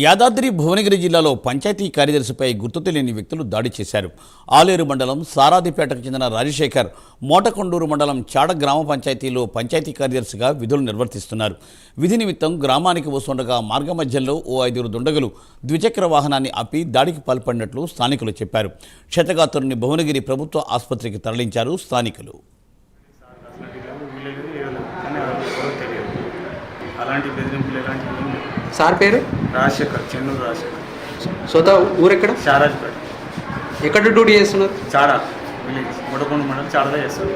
యాదాద్రి భువనగిరి జిల్లాలో పంచాయతీ కార్యదర్శిపై గుర్తు తెలియని వ్యక్తులు దాడి చేశారు. ఆలేరు మండలం సారాదిపేటకు చెందిన రాజశేఖర్ మోటకొండూరు మండలం చాడ గ్రామ పంచాయతీలో పంచాయతీ కార్యదర్శిగా విధులు నిర్వర్తిస్తున్నారు. విధి నిమిత్తం గ్రామానికి వస్తుండగా మార్గమధ్యంలో ఓ 5 దుండగులు ద్విచక్ర వాహనాన్ని ఆపి దాడికి పాల్పడినట్లు స్థానికులు చెప్పారు. క్షతగాత్రుడిని భువనగిరి ప్రభుత్వ ఆసుపత్రికి తరలించారు స్థానికులు. అలాంటి బెదిరింపులు ఎలాంటివి సార్ పేరు రాజశేఖర్, చెన్నూరు రాజశేఖర్. సొంత ఊరెక్కడ? చారాజ్పేట. ఎక్కడ డ్యూటీ చేస్తున్నారు? చాడ విలేజ్, మొడకొండ మండలం చాడలో చేస్తారు.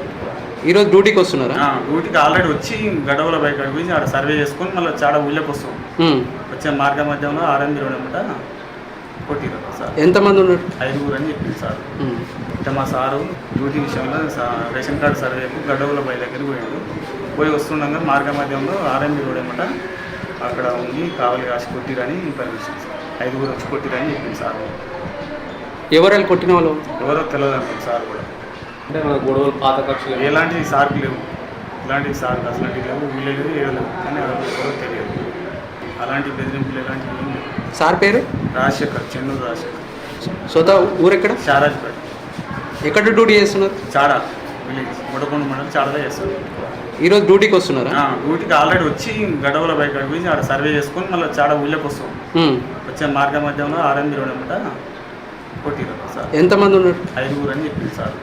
ఈరోజు డ్యూటీకి వస్తున్నారా? డ్యూటీకి ఆల్రెడీ వచ్చి గడవల బైక్ అడిగి ఆడ సర్వే చేసుకొని మళ్ళీ చాడ ఊళ్ళకి వస్తాం. వచ్చే మార్గ మధ్యంలో ఆర్ఎంబి రోడ్ అనమాట కొట్టిరు సార్. ఎంతమంది ఉన్నారు? 5 అని చెప్పింది సార్. అంటే మా సారు డ్యూటీ విషయంలో రేషన్ కార్డు సర్వేకు గడవల బై దగ్గరికి పోయి వస్తుండగా మార్గ మధ్యంలో ఆర్ఎంబి రోడ్ అనమాట అక్కడ ఉండి కావాలి కాసి కొట్టిరని పర్మిషన్ సార్. 5 వచ్చి కొట్టిరని చెప్పింది సార్. ఎవరు కొట్టిన వాళ్ళు? ఎవరో తెలియదు అనుకుంది సార్ కూడా. అంటే మన గొడవలు పాత కక్షలు ఎలాంటి సార్కి లేవు, ఇలాంటి సార్కి అసలాంటివి లేవు, వీళ్ళు ఏదో కానీ ఎవరో తెలియదు. అలాంటి బెదిరింపులు ఎలాంటివి ఏం లేవు. సార్ పేరు రాజశేఖర్, చెన్నూరు రాజశేఖర్. సొంత ఊరెక్కడ? చారాజ్పేట. ఎక్కడ డ్యూటీ చేస్తున్నారు? చాడ విలేజ్, మొడకొండ మండలం చాడలో చేస్తారు. ఈరోజు డ్యూటీకి వస్తున్నారా? డ్యూటీకి ఆల్రెడీ వచ్చి గడవల బైక్ అడిగి ఆడ సర్వే చేసుకొని మళ్ళీ చాడ ఊళ్ళకి వస్తాం. వచ్చే మార్గ మధ్యంలో ఆర్ఎంబి రోడ్ అనమాట కొట్టిరు సార్. ఎంతమంది ఉన్నారు? 5 అని చెప్పింది సార్.